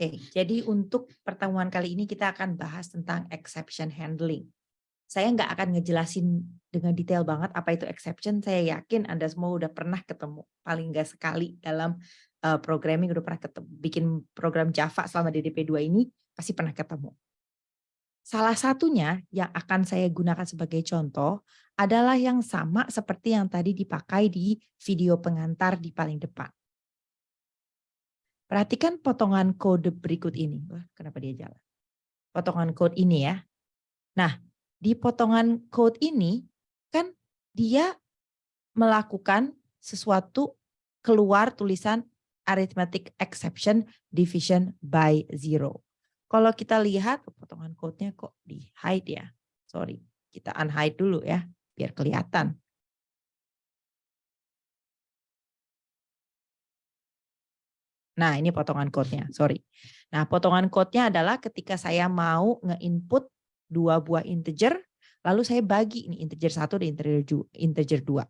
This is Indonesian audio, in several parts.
Oke, jadi untuk pertemuan kali ini kita akan bahas tentang exception handling. Saya nggak akan ngejelasin dengan detail banget apa itu exception. Saya yakin Anda semua udah pernah ketemu, paling nggak sekali dalam programming udah pernah ketemu. Bikin program Java selama DDP2 ini pasti pernah ketemu. Salah satunya yang akan saya gunakan sebagai contoh adalah yang sama seperti yang tadi dipakai di video pengantar di paling depan. Perhatikan potongan kode berikut ini. Wah, kenapa dia jalan? Potongan code ini ya. Nah, di potongan code ini kan dia melakukan sesuatu keluar tulisan arithmetic exception division by zero. Kalau kita lihat potongan code-nya kok di hide ya. Sorry, kita unhide dulu ya biar kelihatan. Nah, ini potongan code-nya, sorry. Nah, potongan code-nya adalah ketika saya mau nge-input 2 buah integer, lalu saya bagi ini integer 1 dan integer 2.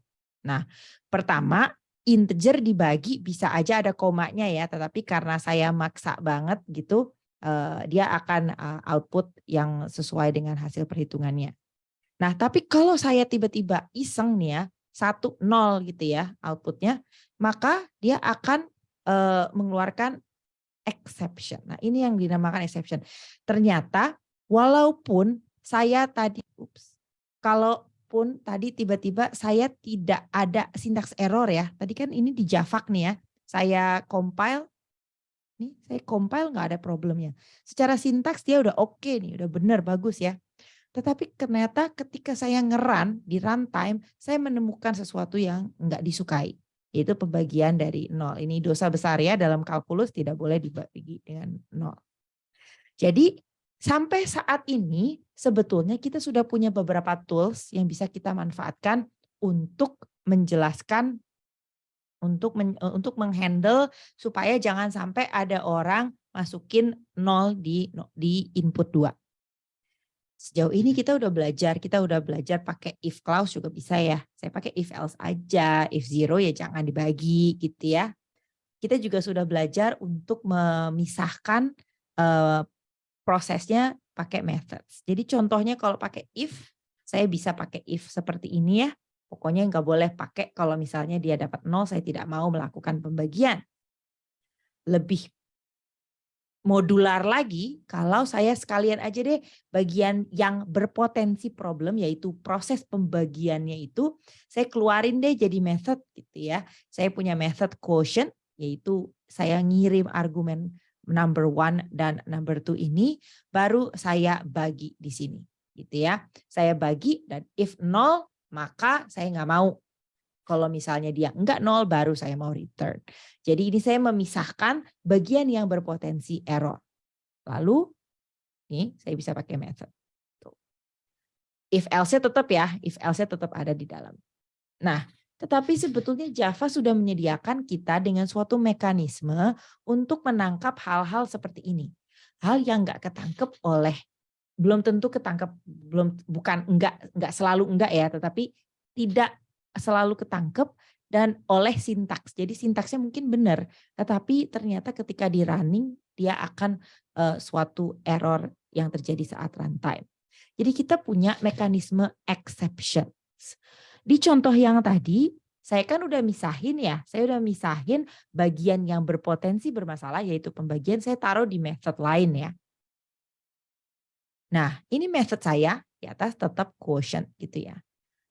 Nah, pertama integer dibagi bisa aja ada komanya ya, tetapi karena saya maksa banget gitu, dia akan output yang sesuai dengan hasil perhitungannya. Nah, tapi kalau saya tiba-tiba iseng nih ya, 1, 0 gitu ya outputnya, maka dia akan mengeluarkan exception. Nah, ini yang dinamakan exception. Ternyata walaupun saya tadi kalaupun tadi tiba-tiba saya tidak ada syntax error ya. Tadi kan ini di Java nih ya. Saya compile nggak ada problemnya. Secara sintaks dia udah oke nih, udah benar bagus ya. Tetapi ternyata ketika saya nge-run di runtime, saya menemukan sesuatu yang nggak disukai. Yaitu pembagian dari 0. Ini dosa besar ya dalam kalkulus, tidak boleh dibagi dengan 0. Jadi sampai saat ini sebetulnya kita sudah punya beberapa tools yang bisa kita manfaatkan untuk menjelaskan, untuk menghandle supaya jangan sampai ada orang masukin 0 di input 2. Sejauh ini kita udah belajar pakai if clause juga bisa ya. Saya pakai if else aja, if zero ya jangan dibagi gitu ya. Kita juga sudah belajar untuk memisahkan prosesnya pakai methods. Jadi contohnya kalau pakai if, saya bisa pakai if seperti ini ya. Pokoknya nggak boleh pakai kalau misalnya dia dapat 0, saya tidak mau melakukan pembagian. Lebih modular lagi kalau saya sekalian aja deh bagian yang berpotensi problem yaitu proses pembagiannya itu saya keluarin deh jadi method gitu ya. Saya punya method quotient yaitu saya ngirim argumen number 1 dan number 2 ini baru saya bagi di sini gitu ya. Saya bagi dan if 0 maka saya nggak mau. Kalau misalnya dia enggak 0 baru saya mau return. Jadi ini saya memisahkan bagian yang berpotensi error. Lalu nih saya bisa pakai method. If else-nya tetap ya, if else-nya tetap ada di dalam. Nah, tetapi sebetulnya Java sudah menyediakan kita dengan suatu mekanisme untuk menangkap hal-hal seperti ini. Hal yang enggak ketangkep oleh, belum tentu ketangkep, bukan enggak selalu enggak ya, tetapi tidak selalu ketangkep dan oleh sintaks. Jadi sintaksnya mungkin benar, tetapi ternyata ketika di running dia akan suatu error yang terjadi saat runtime. Jadi kita punya mekanisme exceptions. Di contoh yang tadi saya kan udah misahin ya, saya udah misahin bagian yang berpotensi bermasalah yaitu pembagian saya taruh di method lain ya. Nah, ini method saya di atas tetap quotient gitu ya.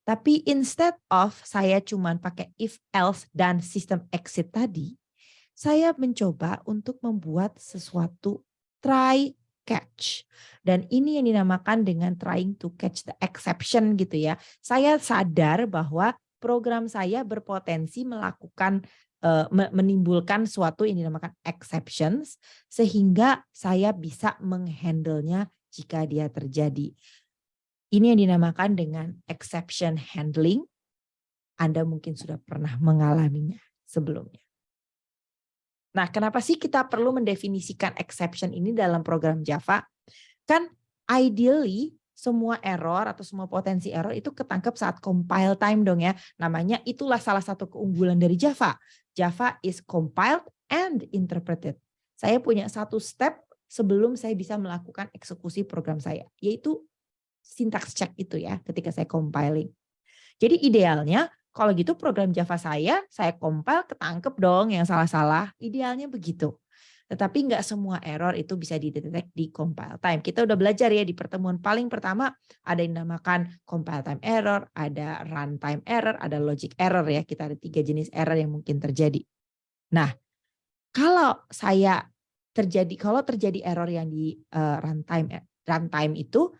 Tapi instead of saya cuman pakai if else dan sistem exit tadi, saya mencoba untuk membuat sesuatu try catch. Dan ini yang dinamakan dengan trying to catch the exception gitu ya. Saya sadar bahwa program saya berpotensi melakukan menimbulkan suatu yang dinamakan exceptions sehingga saya bisa menghandle-nya jika dia terjadi. Ini yang dinamakan dengan exception handling. Anda mungkin sudah pernah mengalaminya sebelumnya. Nah, kenapa sih kita perlu mendefinisikan exception ini dalam program Java? Kan ideally semua error atau semua potensi error itu ketangkep saat compile time dong ya. Namanya itulah salah satu keunggulan dari Java. Java is compiled and interpreted. Saya punya satu step sebelum saya bisa melakukan eksekusi program saya, yaitu syntax check itu ya ketika saya compiling. Jadi idealnya kalau gitu program Java saya compile ketangkep dong yang salah-salah. Idealnya begitu. Tetapi nggak semua error itu bisa didetek di compile time. Kita udah belajar ya di pertemuan paling pertama ada yang dinamakan compile time error, ada runtime error, ada logic error ya. Kita ada 3 jenis error yang mungkin terjadi. Nah, kalau terjadi error yang di runtime itu,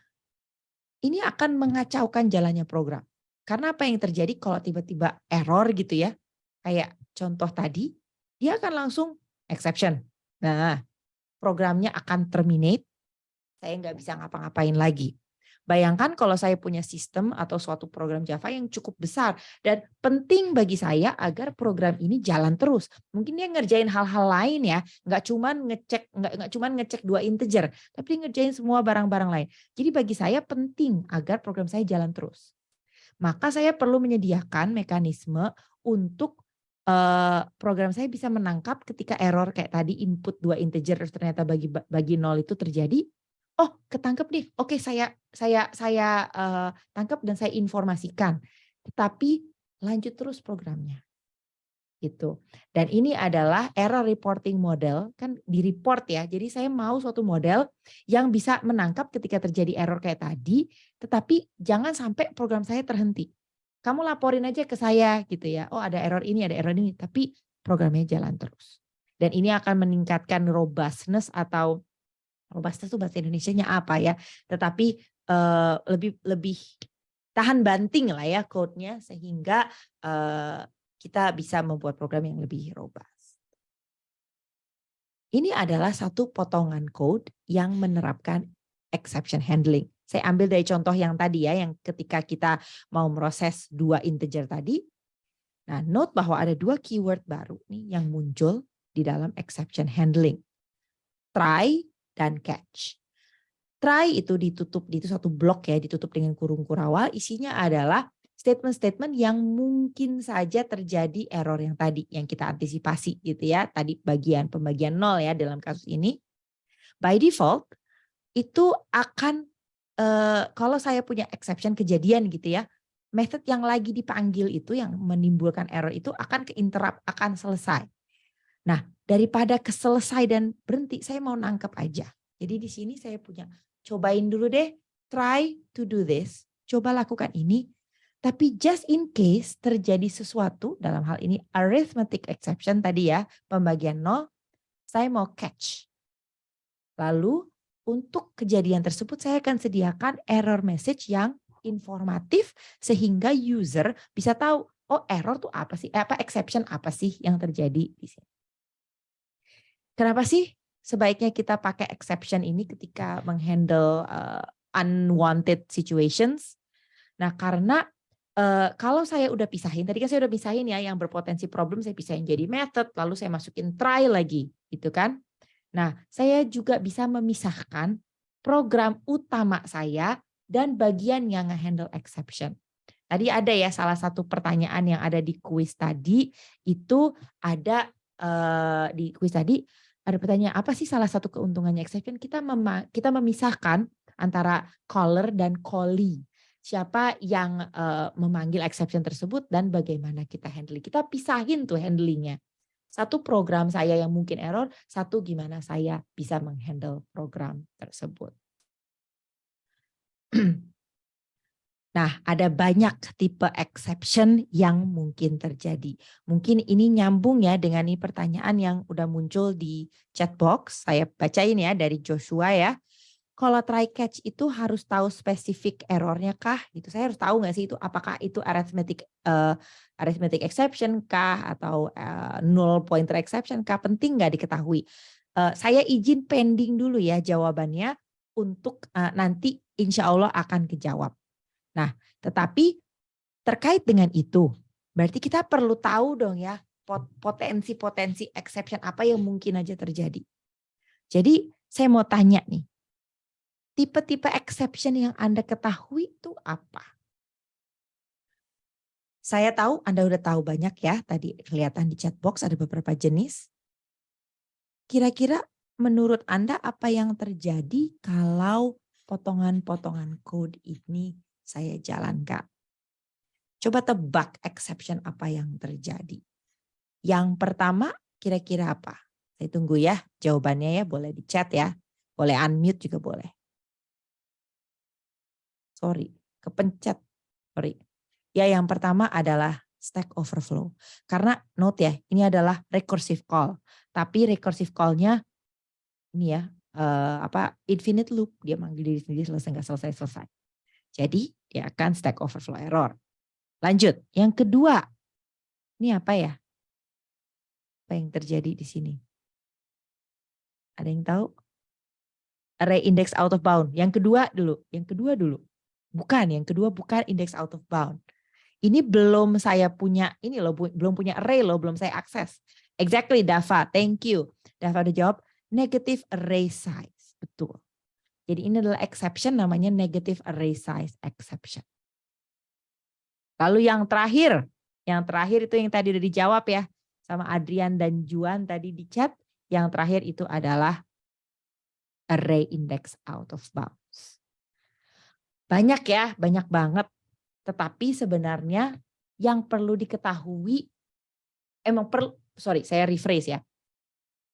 ini akan mengacaukan jalannya program. Karena apa yang terjadi kalau tiba-tiba error gitu ya, kayak contoh tadi, dia akan langsung exception. Nah, programnya akan terminate, saya nggak bisa ngapa-ngapain lagi. Bayangkan kalau saya punya sistem atau suatu program Java yang cukup besar dan penting bagi saya agar program ini jalan terus. Mungkin dia ngerjain hal-hal lain ya, nggak cuman ngecek 2 integer, tapi ngerjain semua barang-barang lain. Jadi bagi saya penting agar program saya jalan terus. Maka saya perlu menyediakan mekanisme untuk program saya bisa menangkap ketika error kayak tadi input 2 integer ternyata bagi 0 itu terjadi. Oh, ketangkep nih. Oke, saya tangkap dan saya informasikan. Tetapi lanjut terus programnya. Gitu. Dan ini adalah error reporting model, kan di-report ya. Jadi saya mau suatu model yang bisa menangkap ketika terjadi error kayak tadi, tetapi jangan sampai program saya terhenti. Kamu laporin aja ke saya gitu ya. Oh, ada error ini, tapi programnya jalan terus. Dan ini akan meningkatkan robustness atau robustness itu bahasa Indonesianya apa ya? Tetapi lebih tahan banting lah ya code-nya sehingga kita bisa membuat program yang lebih robust. Ini adalah satu potongan code yang menerapkan exception handling. Saya ambil dari contoh yang tadi ya, yang ketika kita mau proses 2 integer tadi. Nah, note bahwa ada 2 keyword baru nih yang muncul di dalam exception handling. Try dan catch. Try itu ditutup, itu satu blok ya, ditutup dengan kurung kurawal. Isinya adalah statement-statement yang mungkin saja terjadi error yang tadi, yang kita antisipasi gitu ya. Tadi pembagian 0 ya dalam kasus ini. By default, itu akan, kalau saya punya exception kejadian gitu ya, method yang lagi dipanggil itu yang menimbulkan error itu akan ke-interrupt, akan selesai. Nah, daripada keselesai dan berhenti, saya mau nangkep aja. Jadi di sini saya punya, cobain dulu deh, try to do this, coba lakukan ini, tapi just in case terjadi sesuatu, dalam hal ini arithmetic exception tadi ya, pembagian 0, saya mau catch. Lalu untuk kejadian tersebut saya akan sediakan error message yang informatif sehingga user bisa tahu, oh error tuh apa sih, exception apa sih yang terjadi di sini. Kenapa sih sebaiknya kita pakai exception ini ketika menghandle unwanted situations? Nah, karena kalau saya udah pisahin, tadi kan saya udah pisahin ya yang berpotensi problem saya pisahin jadi method, lalu saya masukin try lagi, gitu kan. Nah, saya juga bisa memisahkan program utama saya dan bagian yang nge-handle exception. Tadi ada ya salah satu pertanyaan yang ada di kuis tadi, itu ada di kuis tadi ada pertanyaan, apa sih salah satu keuntungannya exception? Kita memisahkan antara caller dan callee. Siapa yang memanggil exception tersebut dan bagaimana kita handling. Kita pisahin tuh handlingnya. Satu program saya yang mungkin error, satu gimana saya bisa menghandle program tersebut. Nah, ada banyak tipe exception yang mungkin terjadi. Mungkin ini nyambung ya dengan ini pertanyaan yang udah muncul di chat box. Saya bacain ya dari Joshua ya. Kalau try catch itu harus tahu spesifik errornya kah? Gitu. Saya harus tahu nggak sih itu apakah itu arithmetic exception kah atau null pointer exception kah? Penting nggak diketahui. Saya izin pending dulu ya jawabannya untuk nanti insya Allah akan kejawab. Nah, tetapi terkait dengan itu, berarti kita perlu tahu dong ya potensi-potensi exception apa yang mungkin aja terjadi. Jadi saya mau tanya nih, tipe-tipe exception yang Anda ketahui itu apa? Saya tahu Anda udah tahu banyak ya, tadi kelihatan di chat box ada beberapa jenis. Kira-kira menurut Anda apa yang terjadi kalau potongan-potongan code ini saya jalankan? Coba tebak exception apa yang terjadi. Yang pertama kira-kira apa? Saya tunggu ya jawabannya ya, boleh di chat ya. Boleh unmute juga boleh. Sorry, kepencet. Sorry. Ya, yang pertama adalah Stack Overflow. Karena note ya, ini adalah recursive call. Tapi recursive call-nya ini ya, infinite loop. Dia manggil diri sendiri nggak selesai. Jadi dia akan Stack Overflow error. Lanjut, yang kedua. Ini apa ya? Apa yang terjadi di sini? Ada yang tahu? Array index out of bound. Yang kedua dulu. Bukan, yang kedua bukan index out of bound. Ini belum saya punya, ini loh, belum punya array loh, belum saya akses. Exactly, Dava, thank you. Dava udah jawab, negative array size. Betul. Jadi ini adalah exception, namanya negative array size exception. Lalu yang terakhir itu yang tadi udah dijawab ya, sama Adrian dan Juan tadi di chat. Yang terakhir itu adalah array index out of bounds. Banyak ya, banyak banget. Tetapi sebenarnya yang perlu diketahui, saya rephrase ya.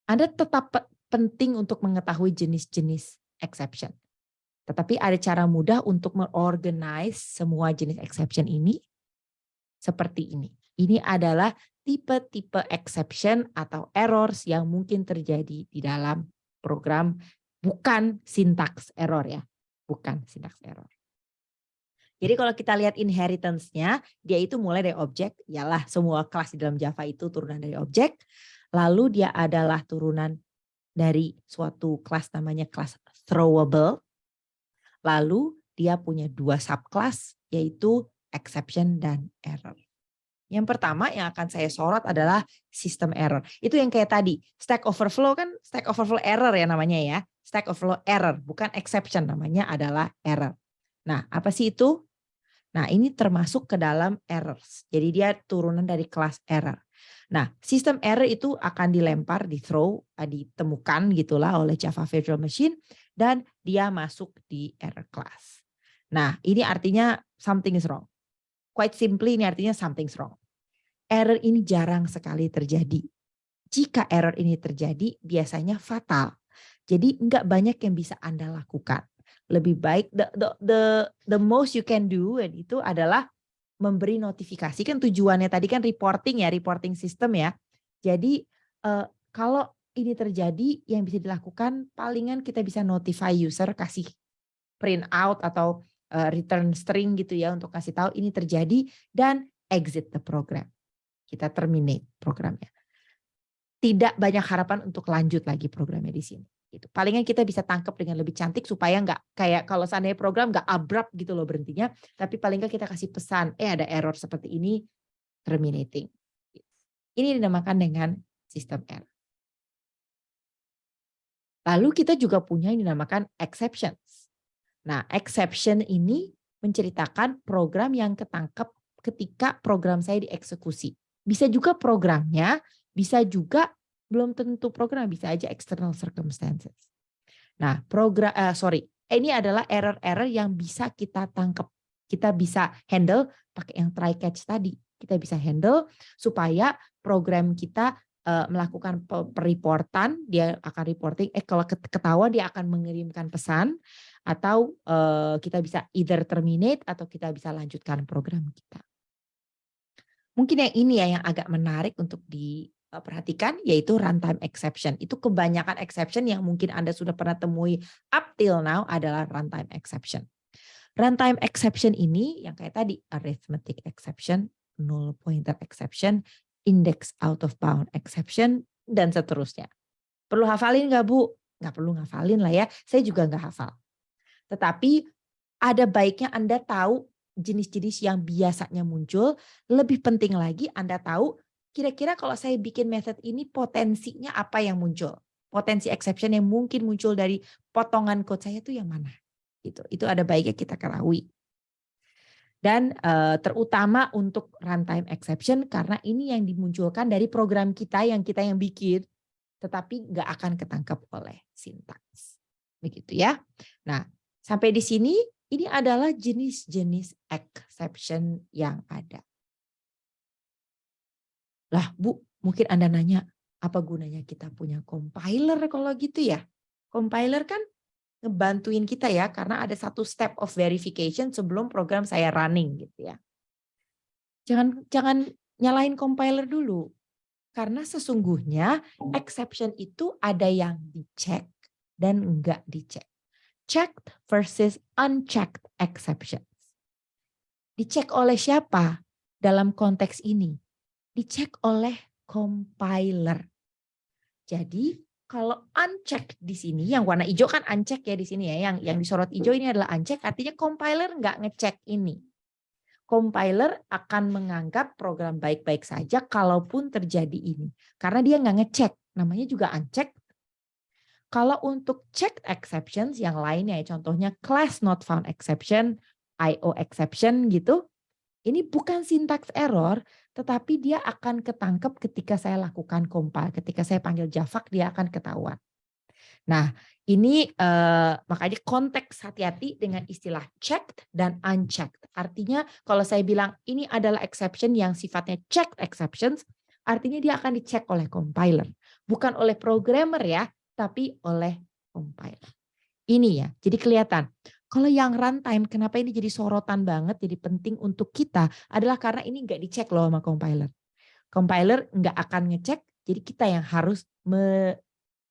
Anda tetap penting untuk mengetahui jenis-jenis exception. Tetapi ada cara mudah untuk mengorganize semua jenis exception ini seperti ini. Ini adalah tipe-tipe exception atau errors yang mungkin terjadi di dalam program, bukan syntax error ya. Bukan syntax error. Jadi kalau kita lihat inheritance-nya, dia itu mulai dari objek, ialah semua kelas di dalam Java itu turunan dari objek, lalu dia adalah turunan dari suatu kelas namanya kelas throwable, lalu dia punya 2 subclass, yaitu exception dan error. Yang pertama yang akan saya sorot adalah system error. Itu yang kayak tadi, Stack Overflow kan Stack Overflow error ya namanya ya. Stack Overflow error, bukan exception, namanya adalah error. Nah, apa sih itu? Nah, ini termasuk ke dalam errors. Jadi dia turunan dari kelas error. Nah, sistem error itu akan dilempar, ditemukan gitulah oleh Java Virtual Machine dan dia masuk di error class. Nah, ini artinya something is wrong. Quite simply ini artinya something's wrong. Error ini jarang sekali terjadi. Jika error ini terjadi, biasanya fatal. Jadi enggak banyak yang bisa Anda lakukan. Lebih baik the most you can do itu adalah memberi notifikasi. Kan tujuannya tadi kan reporting ya, reporting system ya. Jadi kalau ini terjadi yang bisa dilakukan palingan kita bisa notify user, kasih print out atau return string gitu ya untuk kasih tahu ini terjadi dan exit the program. Kita terminate programnya. Tidak banyak harapan untuk lanjut lagi programnya di sini. Gitu. Palingan kita bisa tangkap dengan lebih cantik supaya nggak kayak kalau seandainya program nggak abrupt gitu loh berhentinya, tapi paling nggak kita kasih pesan, ada error seperti ini, terminating. Ini dinamakan dengan sistem error. Lalu kita juga punya yang dinamakan exceptions. Nah, exception ini menceritakan program yang ketangkep ketika program saya dieksekusi. Bisa juga programnya, bisa juga belum tentu program, bisa aja external circumstances. Nah, ini adalah error-error yang bisa kita tangkap. Kita bisa handle pakai yang try catch tadi. Kita bisa handle supaya program kita melakukan periportan, dia akan reporting, kalau ketahuan dia akan mengirimkan pesan, atau kita bisa either terminate atau kita bisa lanjutkan program kita. Mungkin yang ini ya yang agak menarik untuk diperhatikan, yaitu runtime exception. Itu kebanyakan exception yang mungkin Anda sudah pernah temui up till now adalah runtime exception. Runtime exception ini yang kayak tadi, arithmetic exception, null pointer exception, index out of bound exception, dan seterusnya. Perlu hafalin nggak Bu? Nggak perlu ngafalin lah ya, saya juga nggak hafal. Tetapi ada baiknya Anda tahu jenis-jenis yang biasanya muncul. Lebih penting lagi Anda tahu kira-kira kalau saya bikin method ini potensinya apa yang muncul. Potensi exception yang mungkin muncul dari potongan code saya itu yang mana. Itu ada baiknya kita ketahui. Dan terutama untuk runtime exception karena ini yang dimunculkan dari program kita yang bikin. tetapi nggak akan ketangkap oleh sintaks. Begitu ya. Nah, sampai di sini ini adalah jenis-jenis exception yang ada. Lah Bu, mungkin Anda nanya, apa gunanya kita punya compiler kalau gitu ya? Compiler kan ngebantuin kita ya, karena ada satu step of verification sebelum program saya running gitu ya. Jangan nyalain compiler dulu. Karena sesungguhnya exception itu ada yang dicek dan enggak dicek. Checked versus unchecked exceptions. Dicek oleh siapa dalam konteks ini? Dicek oleh compiler. Jadi kalau unchecked di sini, yang warna hijau kan uncheck ya di sini ya, yang disorot hijau ini adalah uncheck, artinya compiler enggak ngecek ini. Compiler akan menganggap program baik-baik saja kalaupun terjadi ini. Karena dia nggak ngecek, namanya juga unchecked. Kalau untuk checked exceptions yang lainnya, contohnya class not found exception, IO exception gitu, ini bukan syntax error, tetapi dia akan ketangkep ketika saya lakukan compile. Ketika saya panggil Java, dia akan ketahuan. Nah, ini makanya konteks hati-hati dengan istilah checked dan unchecked. Artinya kalau saya bilang ini adalah exception yang sifatnya checked exceptions, artinya dia akan dicek oleh compiler. Bukan oleh programmer ya, tapi oleh compiler. Ini ya, jadi kelihatan. Kalau yang runtime, kenapa ini jadi sorotan banget, jadi penting untuk kita, adalah karena ini nggak dicek loh sama compiler. Compiler nggak akan ngecek, jadi kita yang harus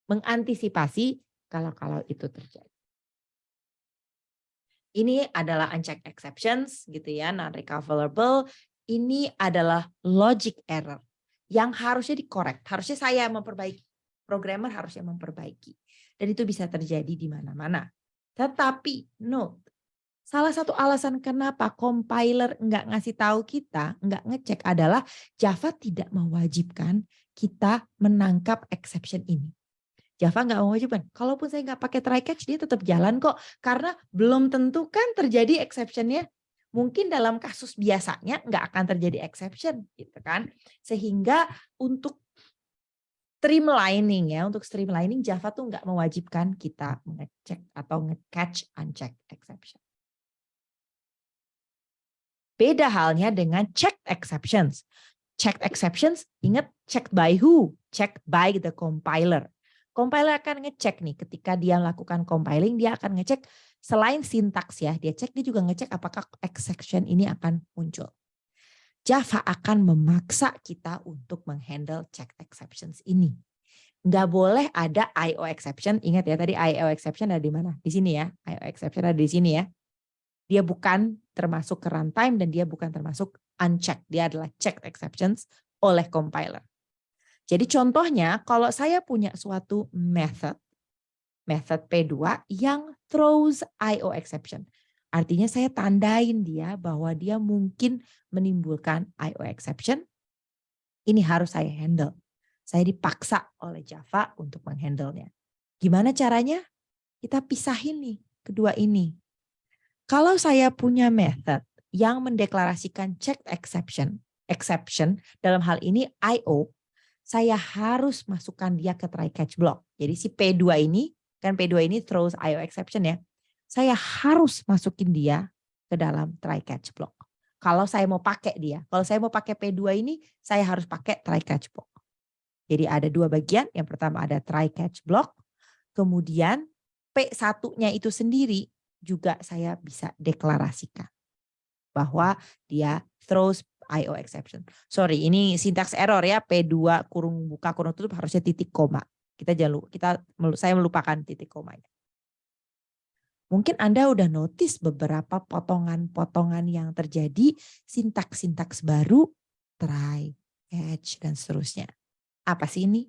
mengantisipasi kalau itu terjadi. Ini adalah unchecked exceptions gitu ya, non-recoverable. Ini adalah logic error yang harusnya dikorek. Harusnya saya memperbaiki. Programmer harusnya memperbaiki. Dan itu bisa terjadi di mana-mana. Tetapi note, salah satu alasan kenapa compiler nggak ngasih tahu kita, nggak ngecek adalah Java tidak mewajibkan kita menangkap exception ini. Java nggak mewajibkan. Kalaupun saya nggak pakai try catch, dia tetap jalan kok. Karena belum tentu kan terjadi exception-nya. Mungkin dalam kasus biasanya nggak akan terjadi exception, gitu kan? Sehingga untuk streamlining ya, untuk streamlining Java tuh nggak mewajibkan kita ngecek atau nge-catch unchecked exception. Beda halnya dengan checked exceptions. Checked exceptions, ingat checked by who? Checked by the compiler. Compiler akan ngecek nih ketika dia lakukan compiling, dia akan ngecek selain sintaks ya, dia juga ngecek apakah exception ini akan muncul. Java akan memaksa kita untuk menghandle checked exceptions ini. Nggak boleh ada IO exception, ingat ya tadi IO exception ada di mana? Di sini ya, IO exception ada di sini ya. Dia bukan termasuk ke runtime dan dia bukan termasuk unchecked, dia adalah checked exceptions oleh compiler. Jadi contohnya kalau saya punya suatu method P2 yang throws IO exception. Artinya saya tandain dia bahwa dia mungkin menimbulkan IO exception. Ini harus saya handle. Saya dipaksa oleh Java untuk menghandle-nya. Gimana caranya? Kita pisahin nih kedua ini. Kalau saya punya method yang mendeklarasikan checked exception dalam hal ini IO, saya harus masukkan dia ke try catch block. Jadi si P2 ini, kan P2 ini throws IO exception ya. Saya harus masukin dia ke dalam try catch block. Kalau saya mau pakai dia, kalau saya mau pakai P2 ini, saya harus pakai try catch block. Jadi ada dua bagian, yang pertama ada try catch block, kemudian P1-nya itu sendiri juga saya bisa deklarasikan bahwa dia throws IO exception. Sorry, ini syntax error ya, P2 kurung buka kurung tutup harusnya titik koma. Saya melupakan titik komanya. Mungkin Anda udah notice beberapa potongan-potongan yang terjadi, sintaks-sintaks baru, try, catch, dan seterusnya. Apa sih ini?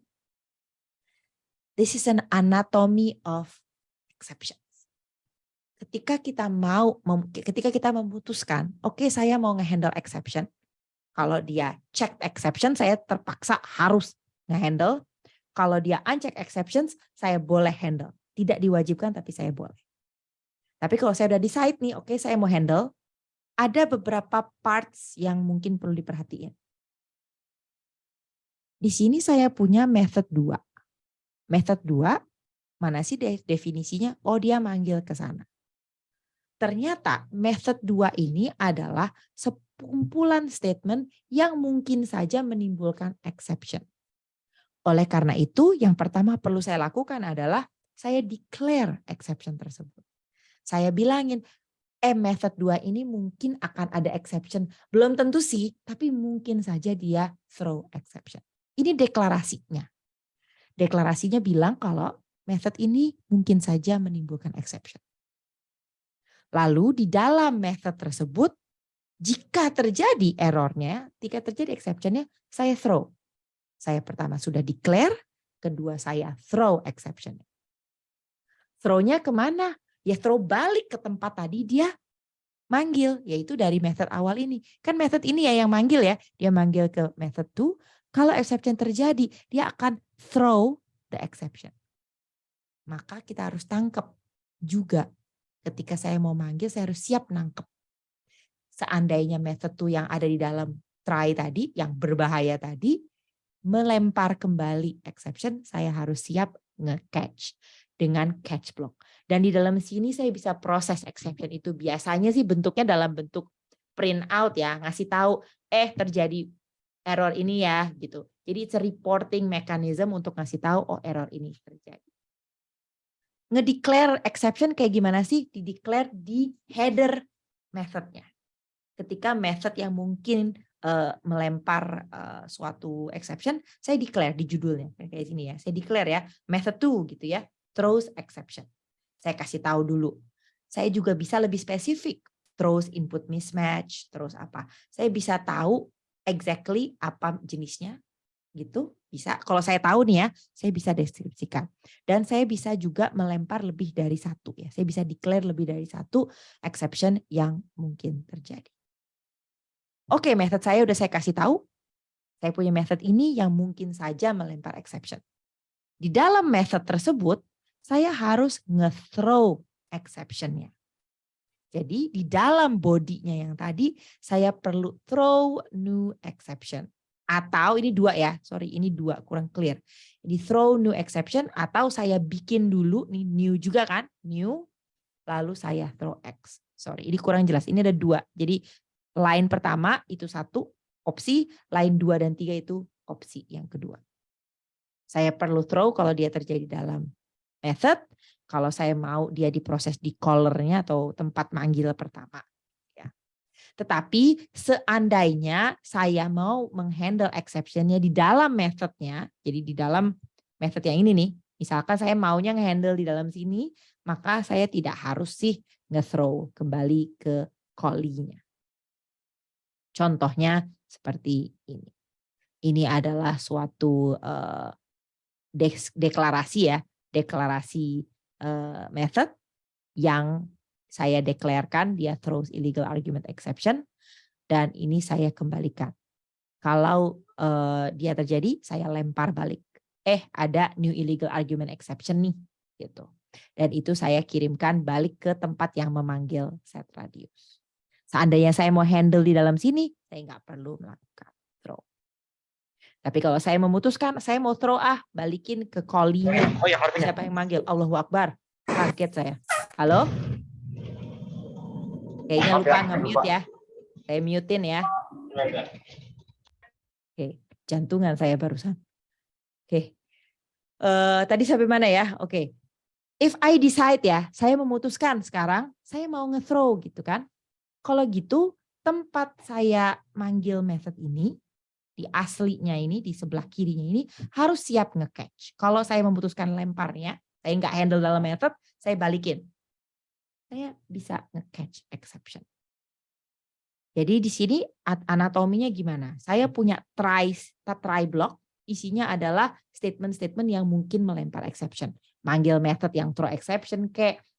This is an anatomy of exceptions. Ketika kita memutuskan, oke, saya mau ngehandle exception. Kalau dia checked exception, saya terpaksa harus ngehandle. Kalau dia unchecked exceptions, saya boleh handle. Tidak diwajibkan, tapi saya boleh. Tapi kalau saya udah decide nih, oke, saya mau handle, ada beberapa parts yang mungkin perlu diperhatiin. Di sini saya punya method 2. Method 2, mana sih definisinya? Oh, dia manggil ke sana. Ternyata method 2 ini adalah sekumpulan statement yang mungkin saja menimbulkan exception. Oleh karena itu, yang pertama perlu saya lakukan adalah saya declare exception tersebut. Saya bilangin, method 2 ini mungkin akan ada exception. Belum tentu sih, tapi mungkin saja dia throw exception. Ini deklarasinya. Deklarasinya bilang kalau method ini mungkin saja menimbulkan exception. Lalu di dalam method tersebut, jika terjadi errornya, jika terjadi exceptionnya, saya throw. Saya pertama sudah declare, kedua saya throw exception. Throw-nya kemana? Ya throw balik ke tempat tadi dia manggil, yaitu dari method awal ini. Kan method ini ya yang manggil ya. Dia manggil ke method 2. Kalau exception terjadi, dia akan throw the exception. Maka kita harus tangkap juga. Ketika saya mau manggil, saya harus siap nangkep. Seandainya method 2 yang ada di dalam try tadi, yang berbahaya tadi, melempar kembali exception, saya harus siap nge-catch dengan catch block. Dan di dalam sini saya bisa proses exception itu. Biasanya sih bentuknya dalam bentuk print out ya, ngasih tahu terjadi error ini ya gitu. Jadi it's a reporting mechanism untuk ngasih tahu error ini terjadi. Ngedeclare exception kayak gimana sih? Dideclare di header methodnya. Ketika method yang mungkin melempar suatu exception, saya declare di judulnya kayak sini ya. Saya declare ya method 2 gitu ya, throws exception. Saya kasih tahu dulu. Saya juga bisa lebih spesifik, throws input mismatch, terus apa. Saya bisa tahu exactly apa jenisnya gitu. Bisa. Kalau saya tahu nih ya, saya bisa deskripsikan. Dan saya bisa juga melempar lebih dari satu ya. Saya bisa declare lebih dari satu exception yang mungkin terjadi. Oke, method saya udah saya kasih tahu. Saya punya method ini yang mungkin saja melempar exception. Di dalam method tersebut, saya harus nge-throw exception-nya. Jadi di dalam body-nya yang tadi, saya perlu throw new exception. Atau ini 2 ya, sorry ini 2 kurang clear. Ini throw new exception atau saya bikin dulu, nih new juga kan, new, lalu saya throw X. Sorry, ini kurang jelas, ini ada 2. Jadi line pertama itu 1 opsi, line 2 dan 3 itu opsi yang kedua. Saya perlu throw kalau dia terjadi dalam method, kalau saya mau dia diproses di callernya atau tempat manggil pertama. Ya. Tetapi seandainya saya mau menghandle exception-nya di dalam methodnya, jadi di dalam method yang ini nih, misalkan saya maunya nge-handle di dalam sini, maka saya tidak harus sih nge-throw kembali ke callee-nya. Contohnya seperti ini. Ini adalah suatu deklarasi ya, deklarasi method yang saya deklarkan dia throws illegal argument exception dan ini saya kembalikan. Kalau dia terjadi, saya lempar balik. Ada new illegal argument exception nih, gitu. Dan itu saya kirimkan balik ke tempat yang memanggil set radius. Seandainya saya mau handle di dalam sini, saya nggak perlu melakukan throw. Tapi kalau saya memutuskan, saya mau throw balikin ke callee-nya. Siapa yang manggil? Allahu Akbar. Kaget saya. Halo? Kayaknya lupa nge-mute ya. Saya mute-in ya. Oke, jantungan saya barusan. Oke. Tadi sampai mana ya? Oke. If I decide ya, saya memutuskan sekarang, saya mau nge-throw gitu kan. Kalau gitu, tempat saya manggil method ini, di aslinya ini, di sebelah kirinya ini, harus siap nge-catch. Kalau saya memutuskan lemparnya, saya nggak handle dalam method, saya balikin. Saya bisa nge-catch exception. Jadi di sini anatominya gimana? Saya punya try block, isinya adalah statement-statement yang mungkin melempar exception. Manggil method yang throw exception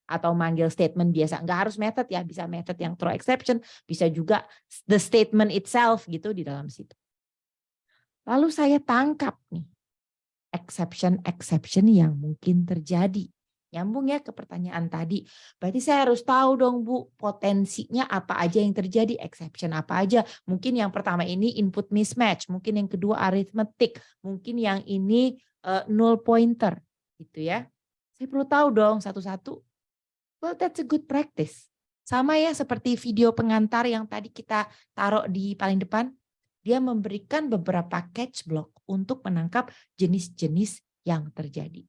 atau manggil statement biasa. Nggak harus method ya, bisa method yang throw exception, bisa juga the statement itself gitu di dalam situ. Lalu saya tangkap nih exception yang mungkin terjadi. Nyambung ya ke pertanyaan tadi. Berarti saya harus tahu dong Bu, potensinya apa aja yang terjadi, exception apa aja. Mungkin yang pertama ini input mismatch, mungkin yang kedua arithmetic, mungkin yang ini null pointer. gitu ya. Saya perlu tahu dong satu-satu. Well, that's a good practice. Sama ya seperti video pengantar yang tadi kita taruh di paling depan. Dia memberikan beberapa catch block untuk menangkap jenis-jenis yang terjadi.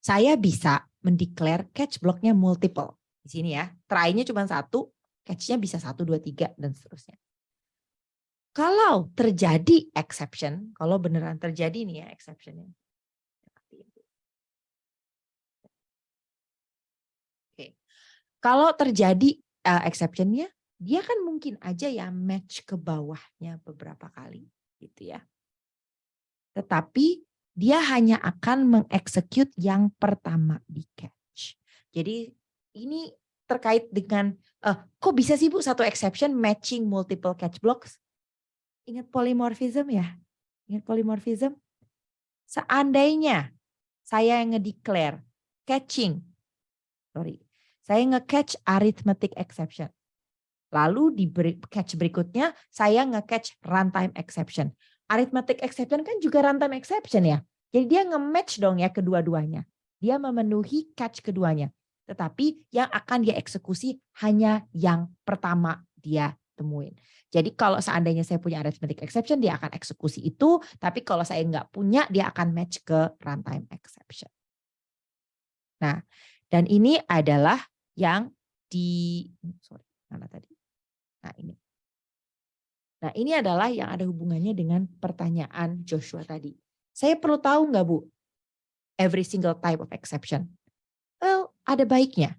Saya bisa mendeklar catch blocknya multiple. Di sini ya, try-nya cuma satu, catch-nya bisa 1, 2, 3, dan seterusnya. Kalau terjadi exception, kalau beneran terjadi nih ya exception-nya. Oke. Kalau terjadi exception-nya, dia kan mungkin aja ya match ke bawahnya beberapa kali gitu ya. Tetapi dia hanya akan mengeksekut yang pertama di catch. Jadi ini terkait dengan kok bisa sih Bu satu exception matching multiple catch blocks? Ingat polymorphism ya? Ingat polymorphism? Seandainya saya yang ngedeclare catching, saya nge-catch arithmetic exception. Lalu di catch berikutnya saya nge-catch runtime exception. Arithmetic exception kan juga runtime exception ya. Jadi dia nge-match dong ya kedua-duanya. Dia memenuhi catch keduanya. Tetapi yang akan dia eksekusi hanya yang pertama dia temuin. Jadi kalau seandainya saya punya arithmetic exception, dia akan eksekusi itu. Tapi kalau saya nggak punya, dia akan match ke runtime exception. Nah, dan ini adalah yang mana tadi? Nah ini. Nah ini adalah yang ada hubungannya dengan pertanyaan Joshua tadi. Saya perlu tahu nggak Bu? Every single type of exception. Well, ada baiknya.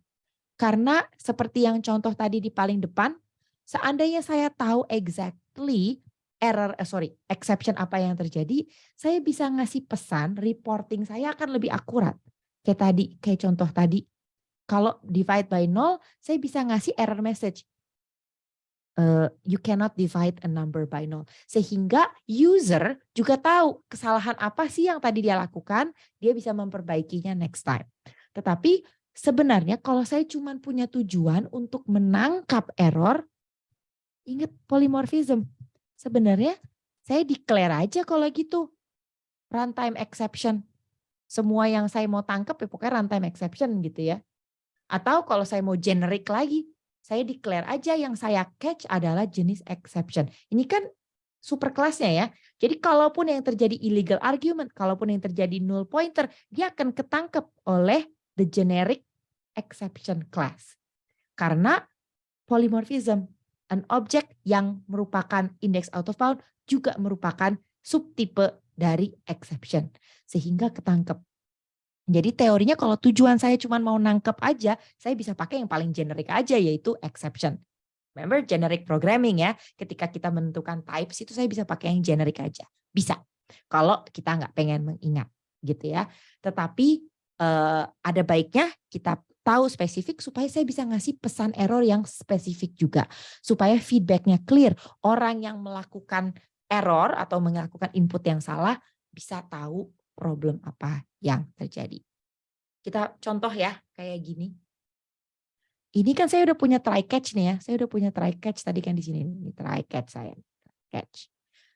Karena seperti yang contoh tadi di paling depan, seandainya saya tahu exactly exception apa yang terjadi, saya bisa ngasih pesan, reporting saya akan lebih akurat. Kayak contoh tadi, kalau divide by 0, saya bisa ngasih error message. You cannot divide a number by 0. Sehingga user juga tahu kesalahan apa sih yang tadi dia lakukan, dia bisa memperbaikinya next time. Tetapi sebenarnya kalau saya cuma punya tujuan untuk menangkap error, ingat polymorphism. Sebenarnya saya declare aja kalau gitu runtime exception. Semua yang saya mau tangkap ya pokoknya runtime exception gitu ya. Atau kalau saya mau generic lagi, saya declare aja yang saya catch adalah jenis exception. Ini kan super kelasnya ya. Jadi kalaupun yang terjadi illegal argument, kalaupun yang terjadi null pointer, dia akan ketangkep oleh the generic exception class. Karena polymorphism, an object yang merupakan index out of bound juga merupakan subtipe dari exception. Sehingga ketangkep. Jadi teorinya kalau tujuan saya cuma mau nangkep aja, saya bisa pakai yang paling generik aja yaitu exception. Remember generic programming ya, ketika kita menentukan types itu saya bisa pakai yang generik aja. Bisa, kalau kita nggak pengen mengingat gitu ya. Tetapi ada baiknya kita tahu spesifik supaya saya bisa ngasih pesan error yang spesifik juga. Supaya feedbacknya clear. Orang yang melakukan error atau melakukan input yang salah bisa tahu problem apa yang terjadi. Kita contoh ya, kayak gini. Ini kan saya udah punya try catch nih ya. Saya udah punya try catch tadi kan di sini. Ini try catch saya. Catch.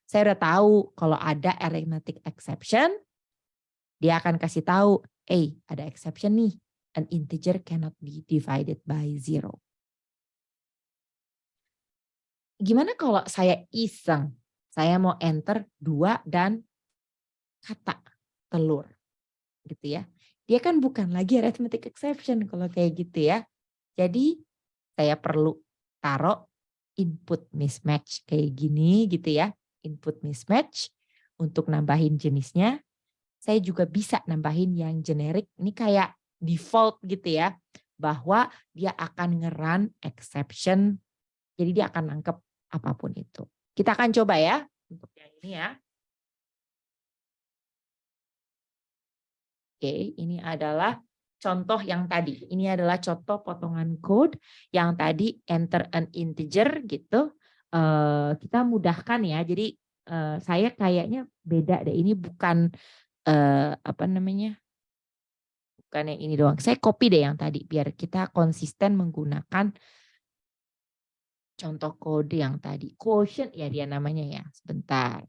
Saya udah tahu kalau ada arithmetic exception, dia akan kasih tahu, ada exception nih. An integer cannot be divided by 0. Gimana kalau saya iseng? Saya mau enter 2 dan kata telur. Gitu ya. Dia kan bukan lagi arithmetic exception kalau kayak gitu ya. Jadi saya perlu taruh input mismatch kayak gini gitu ya. Input mismatch untuk nambahin jenisnya. Saya juga bisa nambahin yang generik. Ini kayak default gitu ya. Bahwa dia akan nge-run exception. Jadi dia akan nangkep apapun itu. Kita akan coba ya untuk yang ini ya. Oke, ini adalah contoh yang tadi. Ini adalah contoh potongan code yang tadi enter an integer gitu. Kita mudahkan ya. Jadi saya kayaknya beda deh. Ini bukan bukan yang ini doang. Saya copy deh yang tadi biar kita konsisten menggunakan contoh kode yang tadi. Quotient ya dia namanya ya. Sebentar.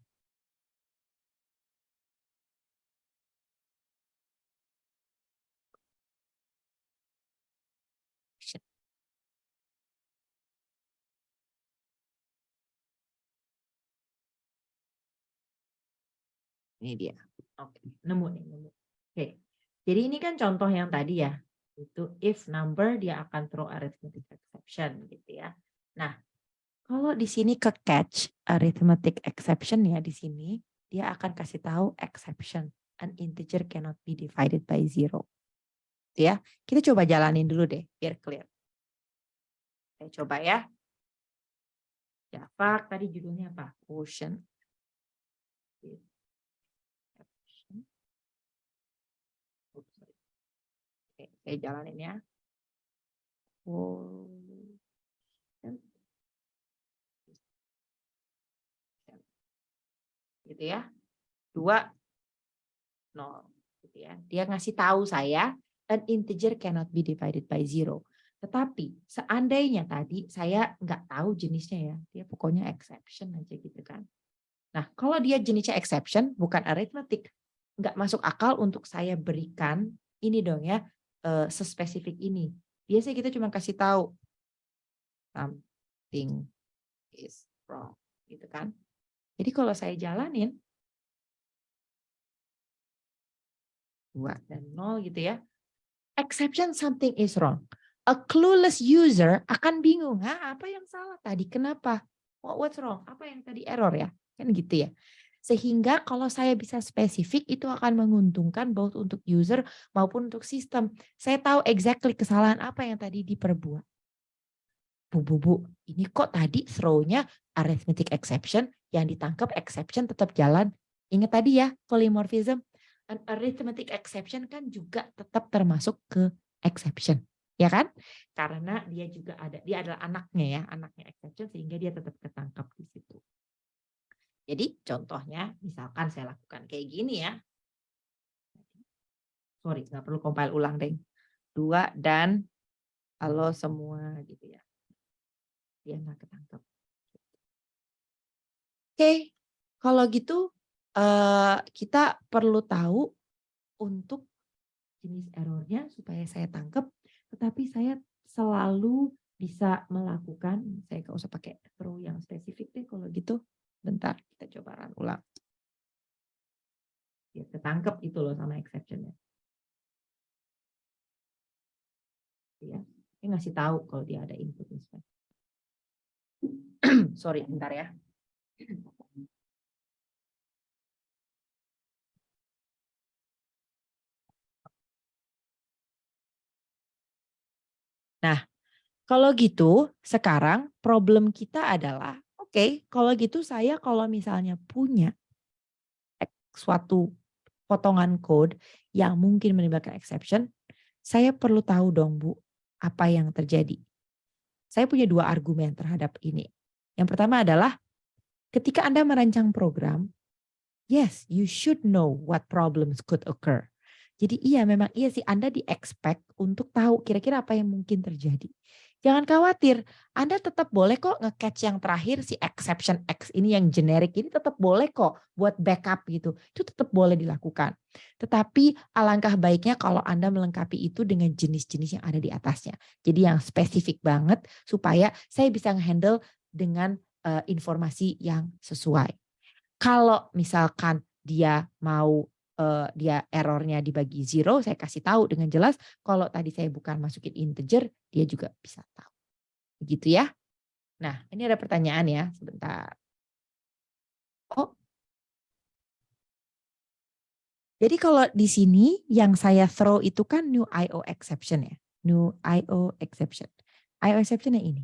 Ini dia. Oke, nemu nih, nemu. Oke. Jadi ini kan contoh yang tadi ya. Itu if number dia akan throw arithmetic exception gitu ya. Nah, kalau di sini ke catch arithmetic exception ya di sini, dia akan kasih tahu exception. An integer cannot be divided by 0. Ya, kita coba jalanin dulu deh biar clear. Saya coba ya. Java tadi judulnya apa? Quotient. Oke, saya jalanin ya. Gitu ya. 2, 0. Gitu ya. Dia ngasih tahu saya an integer cannot be divided by 0. Tetapi seandainya tadi saya nggak tahu jenisnya ya, dia pokoknya exception aja gitu kan. Nah, kalau dia jenisnya exception, bukan arithmetic, nggak masuk akal untuk saya berikan ini dong ya, sespesifik ini. Biasanya kita cuma kasih tahu something is wrong, gitu kan. Jadi kalau saya jalanin 2 dan 0 gitu ya, exception something is wrong. A clueless user akan bingung, apa yang salah tadi? Kenapa? What's wrong? Apa yang tadi error ya? Kan gitu ya. Sehingga kalau saya bisa spesifik itu akan menguntungkan both untuk user maupun untuk sistem. Saya tahu exactly kesalahan apa yang tadi diperbuat. Bu, ini kok tadi throw-nya arithmetic exception, yang ditangkap exception tetap jalan. Ingat tadi ya, polymorphism. An arithmetic exception kan juga tetap termasuk ke exception. Ya kan? Karena dia juga dia adalah anaknya ya, anaknya exception sehingga dia tetap ketangkap di situ. Jadi contohnya misalkan saya lakukan kayak gini ya. Sorry, nggak perlu compile ulang deh. 2 dan halo semua gitu ya. Dia nggak ketangkap. Oke, kalau gitu kita perlu tahu untuk jenis errornya supaya saya tangkap, tetapi saya selalu bisa melakukan, saya nggak usah pakai throw yang spesifik deh kalau gitu. Bentar, kita coba run ulang. Biar ketangkep itu loh sama exception-nya. Ya, dia ngasih tahu kalau dia ada input mismatch. Sorry, bentar ya. Nah, kalau gitu sekarang problem kita adalah, oke, kalau gitu saya kalau misalnya punya suatu potongan code yang mungkin menimbulkan exception, saya perlu tahu dong Bu, apa yang terjadi. Saya punya 2 argumen terhadap ini. Yang pertama adalah ketika Anda merancang program, yes, you should know what problems could occur. Jadi memang iya sih Anda di-expect untuk tahu kira-kira apa yang mungkin terjadi. Jangan khawatir, Anda tetap boleh kok nge-catch yang terakhir si exception X ini yang generic ini tetap boleh kok buat backup gitu. Itu tetap boleh dilakukan. Tetapi alangkah baiknya kalau Anda melengkapi itu dengan jenis-jenis yang ada di atasnya. Jadi yang spesifik banget supaya saya bisa nge-handle dengan informasi yang sesuai. Kalau misalkan dia mau dia errornya dibagi 0, saya kasih tahu dengan jelas. Kalau tadi saya bukan masukin integer, dia juga bisa tahu. Begitu ya. Nah, ini ada pertanyaan ya, sebentar. Oh, jadi kalau di sini yang saya throw itu kan new IO exception ya. New IO exception. IO exception yang ini.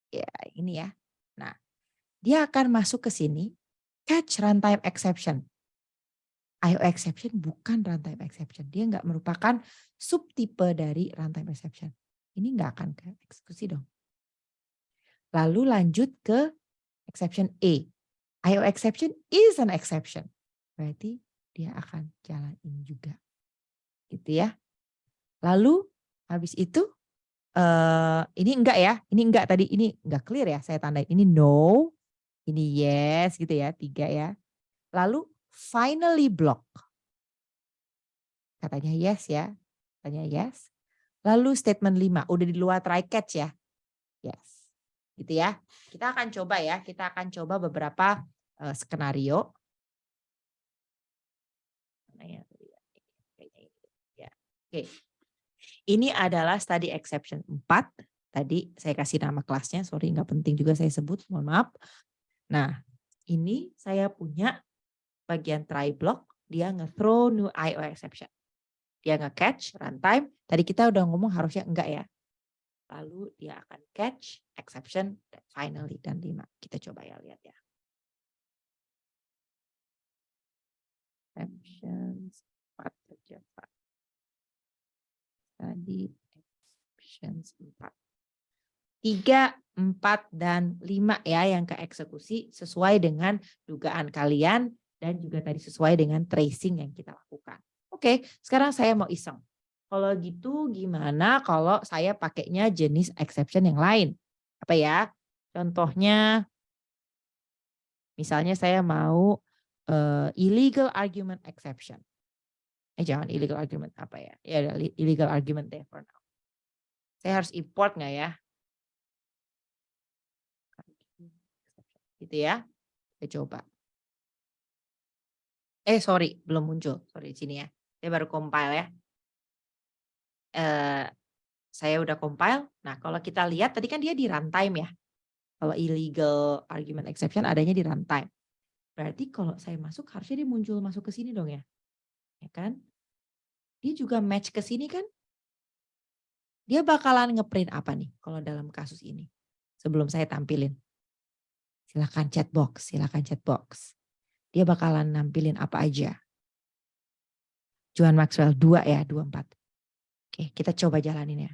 Ya, ini ya. Nah, dia akan masuk ke sini, catch runtime exception. IO exception bukan runtime exception. Dia nggak merupakan subtipe dari runtime exception. Ini nggak akan ke eksekusi dong. Lalu lanjut ke exception A. IO exception is an exception. Berarti dia akan jalan ini juga. Gitu ya. Lalu habis itu ini enggak ya. Ini enggak tadi. Ini enggak clear ya. Saya tandain. Ini no. Ini yes gitu ya. 3 ya. Lalu finally block. Katanya yes ya. Katanya yes. Lalu statement 5, udah di luar try catch ya. Yes. Gitu ya. Kita akan coba ya, kita akan coba beberapa skenario. Oke. Ini adalah study exception 4. Tadi saya kasih nama kelasnya, sorry nggak penting juga saya sebut, mohon maaf. Nah, ini saya punya bagian try block, dia nge-throw new IO exception. Dia nge-catch runtime, tadi kita udah ngomong harusnya enggak ya. Lalu dia akan catch exception finally dan 5. Kita coba ya lihat ya. Exceptions 4 saja Pak. Tadi exceptions 4. 3, 4, dan 5 ya yang ke eksekusi sesuai dengan dugaan kalian dan juga tadi sesuai dengan tracing yang kita lakukan. Oke, sekarang saya mau iseng. Kalau gitu gimana kalau saya pakainya jenis exception yang lain? Apa ya? Contohnya misalnya saya mau illegal argument exception. Jangan illegal argument apa ya? Ya illegal argument deh for now. Saya harus import nggak ya? Gitu ya. Kita coba. Sorry, belum muncul. Sorry, sini ya. Saya baru compile ya. Saya udah compile. Nah, kalau kita lihat tadi kan dia di runtime ya. Kalau illegal argument exception adanya di runtime. Berarti kalau saya masuk harusnya dia muncul masuk ke sini dong ya. Ya kan? Dia juga match ke sini kan? Dia bakalan ngeprint apa nih kalau dalam kasus ini? Sebelum saya tampilin. Silakan chat box, silakan chat box. Dia bakalan nampilin apa aja. John Maxwell 2 ya, 24. Oke, kita coba jalanin ya.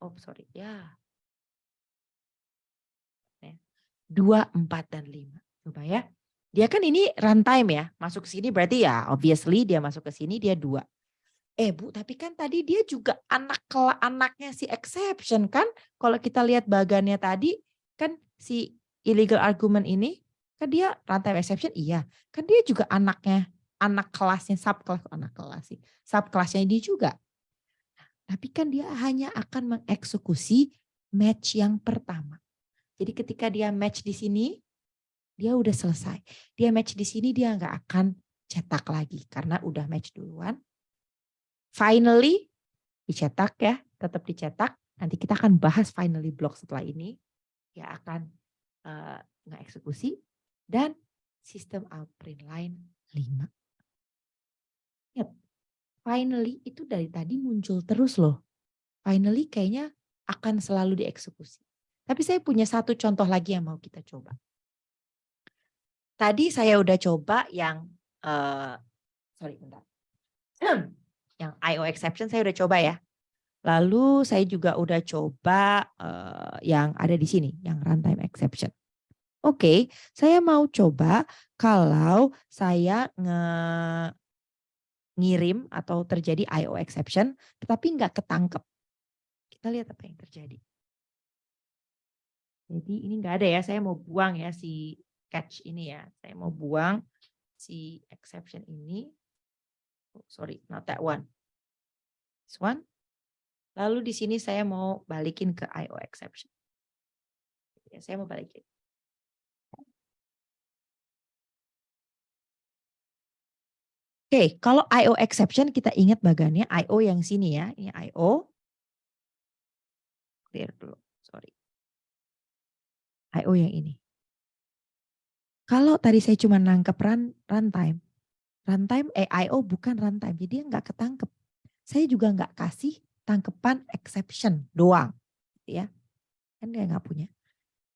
Oh, sorry. Ya. 2, 4, dan 5. Coba ya. Dia kan ini runtime ya. Masuk ke sini berarti ya obviously dia masuk ke sini dia 2. Bu, tapi kan tadi dia juga anaknya si exception kan. Kalau kita lihat bagannya tadi kan si illegal argument ini kan dia runtime exception iya. Kan dia juga anak kelasnya subkelasnya dia juga. Tapi kan dia hanya akan mengeksekusi match yang pertama. Jadi ketika dia match di sini, dia udah selesai. Dia match di sini dia nggak akan cetak lagi karena udah match duluan. Finally dicetak ya, tetap dicetak. Nanti kita akan bahas finally block setelah ini. Dia akan ngeeksekusi dan sistem outprint line 5. Ingat, finally itu dari tadi muncul terus loh. Finally kayaknya akan selalu dieksekusi. Tapi saya punya satu contoh lagi yang mau kita coba. Tadi saya udah coba yang yang IO exception saya udah coba ya. Lalu saya juga udah coba yang ada di sini, yang runtime exception. Oke, saya mau coba kalau saya ngirim atau terjadi IO exception, tetapi nggak ketangkep. Kita lihat apa yang terjadi. Jadi ini nggak ada ya, saya mau buang ya si catch ini ya. Saya mau buang si exception ini. Oh, sorry, not that one. This one. Lalu di sini saya mau balikin ke IO exception. Ya, saya mau balikin. Oke, kalau IO exception kita ingat bagannya IO yang sini ya. Ini IO. Clear dulu, sorry. IO yang ini. Kalau tadi saya cuma nangkep runtime. IO bukan runtime, jadi dia nggak ketangkep. Saya juga nggak kasih tangkepan exception doang. Ya, kan dia nggak punya.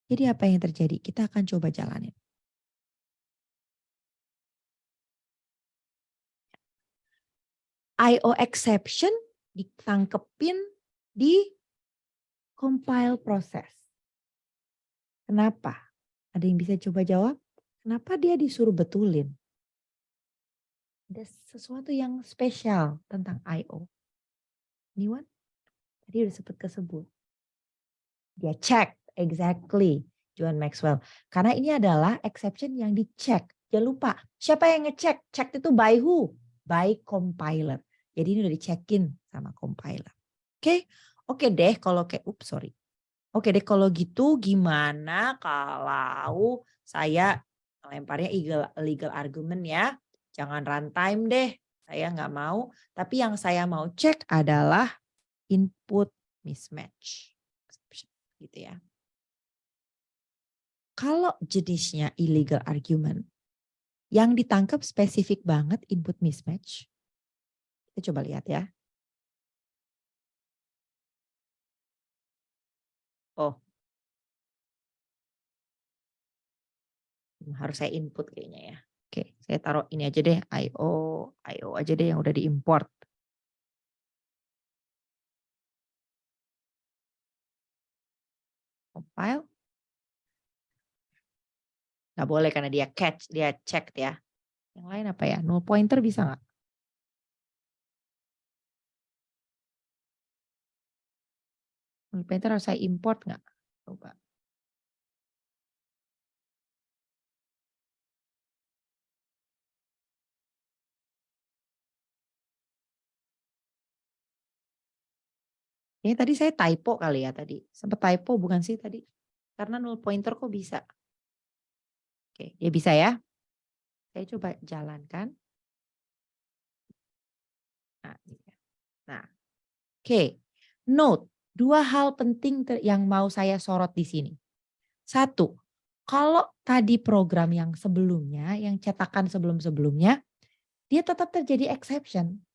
Jadi apa yang terjadi? Kita akan coba jalanin. IO exception ditangkepin di compile proses. Kenapa? Ada yang bisa coba jawab? Kenapa dia disuruh betulin? Ada sesuatu yang spesial tentang IO. Anyone? Tadi udah sempat kesebut. Dia check, exactly. John Maxwell. Karena ini adalah exception yang dicek. Jangan lupa, siapa yang ngecek? Check itu by who? By compiler. Jadi ini udah dicekin sama compiler. Oke deh kalau kayak, Oke deh kalau gitu gimana kalau saya lemparnya illegal argument ya. Jangan runtime deh. Saya nggak mau, tapi yang saya mau cek adalah input mismatch. Gitu ya. Kalau jenisnya illegal argument, yang ditangkap spesifik banget input mismatch. Kita coba lihat ya. Oh, harus saya input kayaknya ya. Oke, saya taruh ini aja deh, IO aja deh yang udah diimport. Compile. Nggak boleh karena dia catch, dia check ya. Yang lain apa ya? Null pointer bisa nggak? Null pointer harus saya import nggak? Coba. Ini tadi saya typo kali ya tadi. Sempat typo bukan sih tadi? Karena null pointer kok bisa? Oke, dia bisa ya. Saya coba jalankan. Nah, oke. Note, dua hal penting yang mau saya sorot di sini. Satu, kalau tadi program yang sebelumnya, yang cetakan sebelum-sebelumnya, dia tetap terjadi exception.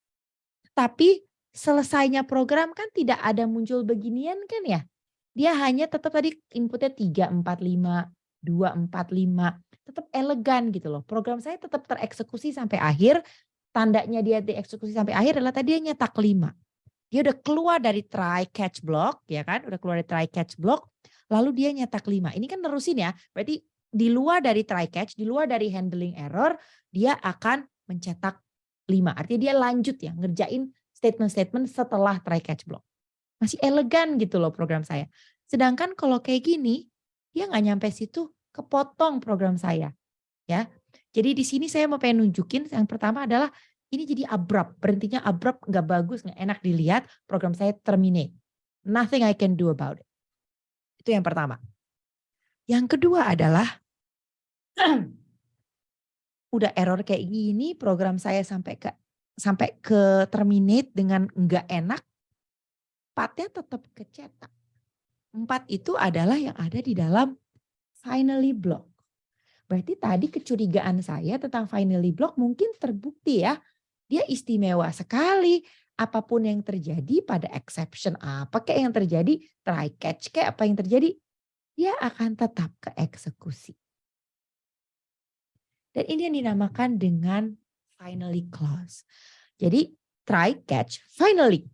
Tapi selesainya program kan tidak ada muncul beginian kan ya. Dia hanya tetap tadi inputnya 3, 4, 5, 2, 4, 5. Tetap elegan gitu loh. Program saya tetap tereksekusi sampai akhir. Tandanya dia dieksekusi sampai akhir adalah tadi dia nyetak 5. Dia udah keluar dari try catch block, ya kan? Udah keluar dari try catch block, lalu dia nyetak 5. Ini kan nerusin ya. Berarti di luar dari try catch, di luar dari handling error, dia akan mencetak 5. Artinya dia lanjut ya, ngerjain statement-statement setelah try catch block. Masih elegan gitu loh program saya. Sedangkan kalau kayak gini, dia nggak nyampe situ, kepotong program saya. Ya. Jadi di sini saya mau pengen nunjukin yang pertama adalah ini jadi abrupt, berhentinya abrupt, nggak bagus, nggak enak dilihat, program saya terminate. Nothing I can do about it. Itu yang pertama. Yang kedua adalah udah error kayak gini, program saya sampai ke terminate dengan nggak enak, 4-nya tetap kecetak. 4 itu adalah yang ada di dalam finally block. Berarti tadi kecurigaan saya tentang finally block mungkin terbukti ya. Dia istimewa sekali. Apapun yang terjadi pada exception apa kayak yang terjadi, try catch kayak apa yang terjadi, dia akan tetap ke eksekusi. Dan ini yang dinamakan dengan finally clause. Jadi try catch finally.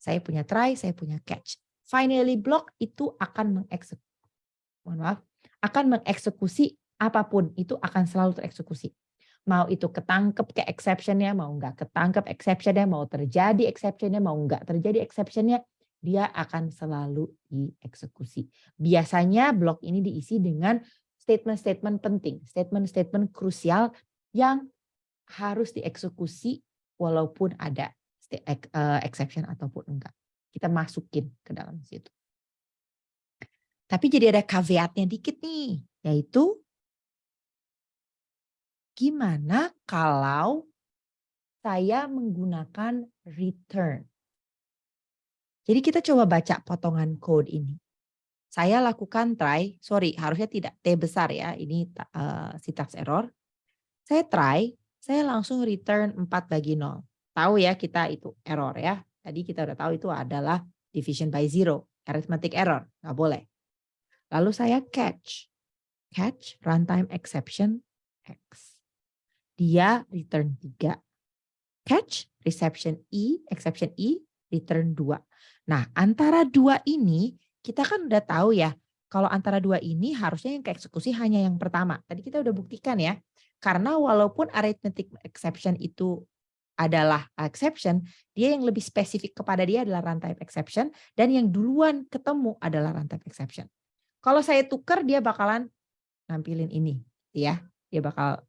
Saya punya try, saya punya catch. Finally block itu akan mengeksekusi apapun, itu akan selalu tereksekusi. Mau itu ketangkep ke exception-nya, mau nggak ketangkep exception-nya, mau terjadi exception-nya, mau nggak terjadi exception-nya, dia akan selalu dieksekusi. Biasanya blok ini diisi dengan statement-statement penting, statement-statement krusial yang harus dieksekusi walaupun ada exception ataupun enggak. Kita masukin ke dalam situ. Tapi jadi ada caveatnya dikit nih, yaitu gimana kalau saya menggunakan return. Jadi kita coba baca potongan code ini. Saya lakukan try, sorry harusnya tidak T besar ya, ini syntax error. Saya try, saya langsung return 4/0. Tahu ya kita itu error ya. Tadi kita udah tahu itu adalah division by zero, arithmetic error, nggak boleh. Lalu saya catch runtime exception X. Dia return 3. Catch, exception E, return 2. Nah, antara 2 ini kita kan udah tahu ya, kalau antara 2 ini harusnya yang keeksekusi hanya yang pertama. Tadi kita udah buktikan ya, karena walaupun arithmetic exception itu adalah exception, dia yang lebih spesifik kepada dia adalah runtime exception, dan yang duluan ketemu adalah runtime exception. Kalau saya tukar dia bakalan nampilin ini ya, dia bakal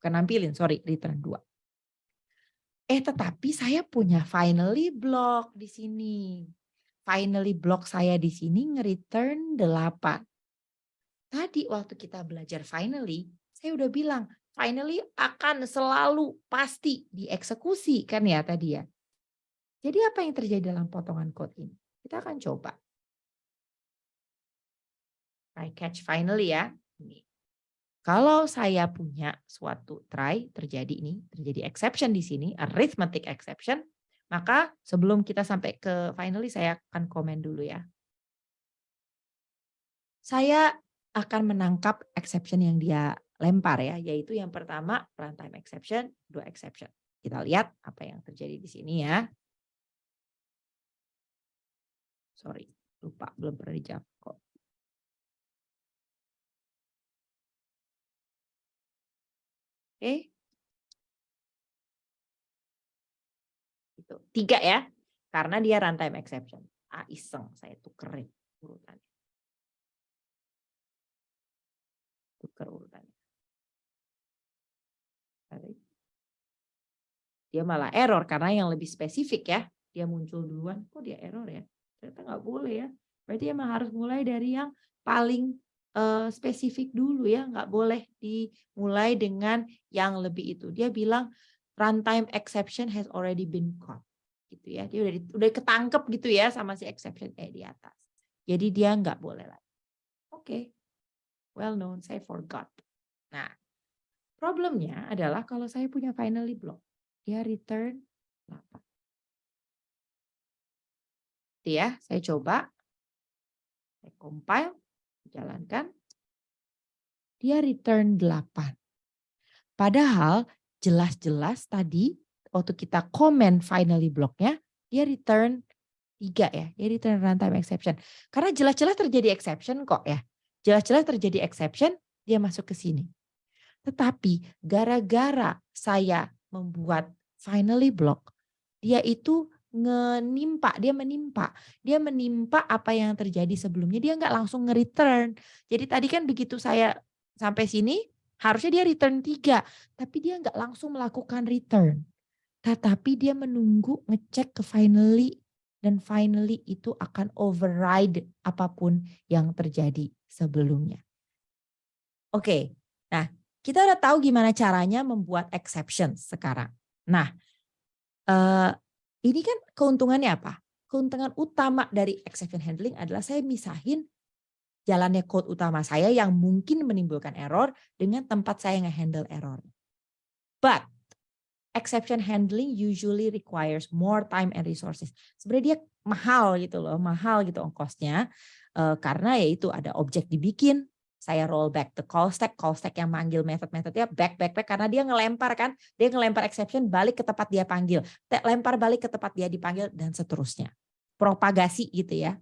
nampilin, return 2. Tetapi saya punya finally block di sini. Finally block saya di sini nge-return 8. Tadi waktu kita belajar finally, saya udah bilang finally akan selalu pasti dieksekusi kan ya tadi ya. Jadi apa yang terjadi dalam potongan code ini? Kita akan coba. Try catch finally ya. Ini. Kalau saya punya suatu try terjadi exception di sini, arithmetic exception, maka sebelum kita sampai ke finally saya akan komen dulu ya. Saya akan menangkap exception yang dia lempar ya, yaitu yang pertama runtime exception, dua exception. Kita lihat apa yang terjadi di sini ya. Sorry, lupa belum pernah dijawab kok. Oke. Itu 3 ya. Karena dia runtime exception. Iseng saya tukerin urutannya. Tuker urutannya. Dia malah error karena yang lebih spesifik ya. Dia muncul duluan, kok dia error ya? Ternyata nggak boleh ya. Berarti emang harus mulai dari yang paling spesifik dulu ya. Nggak boleh dimulai dengan yang lebih itu. Dia bilang runtime exception has already been caught. Gitu ya. Dia udah ketangkep gitu ya sama si exception di atas. Jadi dia nggak boleh lagi. Oke. Well known, saya forgot. Nah, problemnya adalah kalau saya punya finally block. Dia return 8. Ya, saya coba. Saya compile, jalankan. Dia return 8. Padahal jelas-jelas tadi waktu kita comment finally blocknya, dia return 3 ya. Dia return runtime exception. Karena jelas-jelas terjadi exception kok ya. Jelas-jelas terjadi exception, dia masuk ke sini. Tetapi gara-gara saya membuat finally block, dia itu dia menimpa apa yang terjadi sebelumnya, dia nggak langsung nge-return. Jadi tadi kan begitu saya sampai sini, harusnya dia return 3, tapi dia nggak langsung melakukan return. Tetapi dia menunggu ngecek ke finally, dan finally itu akan override apapun yang terjadi sebelumnya. Oke, nah kita udah tahu gimana caranya membuat exception sekarang. Nah, ini kan keuntungannya apa? Keuntungan utama dari exception handling adalah saya misahin jalannya code utama saya yang mungkin menimbulkan error dengan tempat saya nge-handle error. But exception handling usually requires more time and resources. Sebenarnya dia mahal gitu ongkosnya. Karena ya itu ada objek dibikin, saya roll back the call stack yang manggil method-methodnya back karena dia ngelempar exception balik ke tempat dia panggil, lempar balik ke tempat dia dipanggil dan seterusnya. Propagasi gitu ya.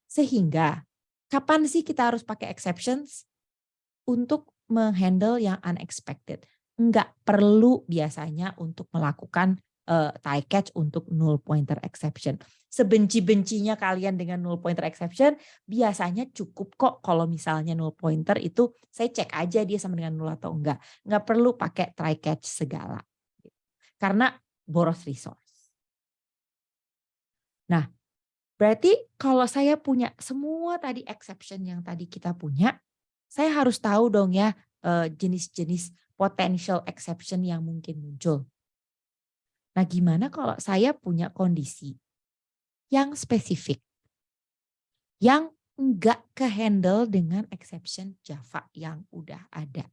Sehingga kapan sih kita harus pakai exceptions untuk menghandle yang unexpected? Enggak perlu biasanya untuk melakukan try catch untuk null pointer exception. Sebenci-bencinya kalian dengan null pointer exception, biasanya cukup kok kalau misalnya null pointer itu saya cek aja dia sama dengan null atau enggak. Enggak perlu pakai try catch segala. Karena boros resource. Nah, berarti kalau saya punya semua tadi exception yang tadi kita punya, saya harus tahu dong ya jenis-jenis potential exception yang mungkin muncul. Nah, gimana kalau saya punya kondisi yang spesifik, yang enggak ke-handle dengan exception Java yang udah ada.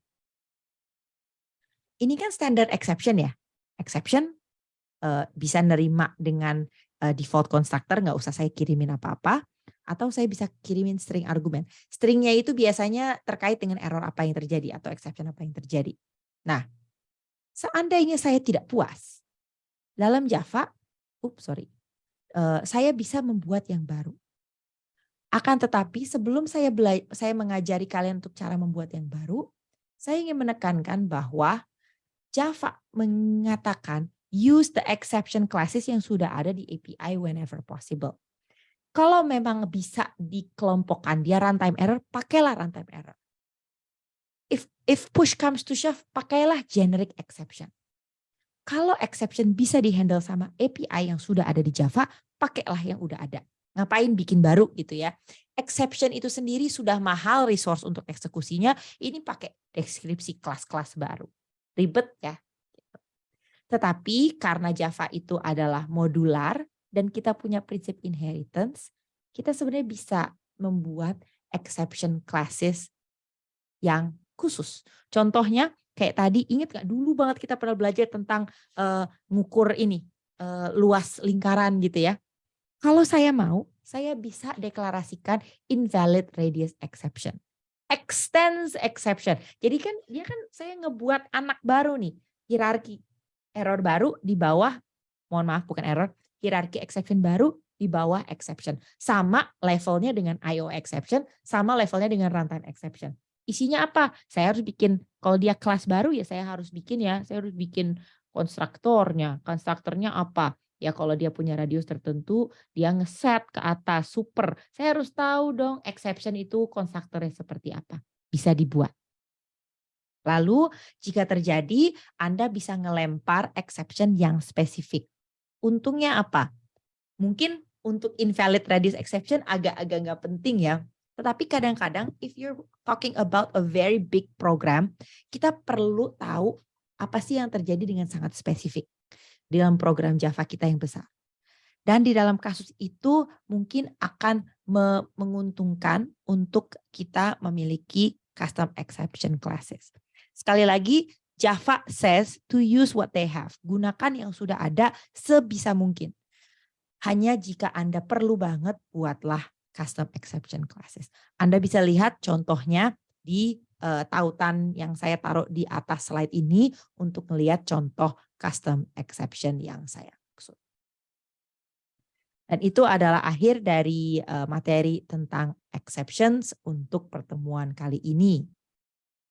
Ini kan standard exception ya. Exception bisa nerima dengan default constructor, nggak usah saya kirimin apa-apa. Atau saya bisa kirimin string argumen. Stringnya itu biasanya terkait dengan error apa yang terjadi atau exception apa yang terjadi. Nah, seandainya saya tidak puas, dalam Java, saya bisa membuat yang baru. Akan tetapi sebelum saya mengajari kalian untuk cara membuat yang baru, saya ingin menekankan bahwa Java mengatakan use the exception classes yang sudah ada di API whenever possible. Kalau memang bisa dikelompokkan dia runtime error, pakailah runtime error. If push comes to shove, pakailah generic exception. Kalau exception bisa dihandle sama API yang sudah ada di Java, pakailah yang udah ada. Ngapain bikin baru gitu ya. Exception itu sendiri sudah mahal resource untuk eksekusinya, ini pakai deskripsi kelas-kelas baru. ribet ya. Tetapi karena Java itu adalah modular dan kita punya prinsip inheritance, kita sebenarnya bisa membuat exception classes yang khusus. Contohnya kayak tadi, ingat gak dulu banget kita pernah belajar tentang ngukur ini, luas lingkaran gitu ya. Kalau saya mau, saya bisa deklarasikan invalid radius exception. Extends exception. Jadi kan dia kan saya ngebuat anak baru nih, hierarki error baru di bawah, mohon maaf bukan error, hierarki exception baru di bawah exception. Sama levelnya dengan IO exception, sama levelnya dengan runtime exception. Isinya apa? Saya harus bikin, kalau dia kelas baru ya saya harus bikin konstruktornya. Konstruktornya apa? Ya kalau dia punya radius tertentu, dia ngeset ke atas, super. Saya harus tahu dong exception itu konstruktornya seperti apa. Bisa dibuat. Lalu jika terjadi, Anda bisa ngelempar exception yang spesifik. Untungnya apa? Mungkin untuk invalid radius exception agak-agak nggak penting ya. Tetapi kadang-kadang if you're talking about a very big program, kita perlu tahu apa sih yang terjadi dengan sangat spesifik dalam program Java kita yang besar. Dan di dalam kasus itu mungkin akan menguntungkan untuk kita memiliki custom exception classes. Sekali lagi, Java says to use what they have. Gunakan yang sudah ada sebisa mungkin. Hanya jika Anda perlu banget, buatlah custom exception classes. Anda bisa lihat contohnya di tautan yang saya taruh di atas slide ini untuk melihat contoh custom exception yang saya maksud. Dan itu adalah akhir dari materi tentang exceptions untuk pertemuan kali ini.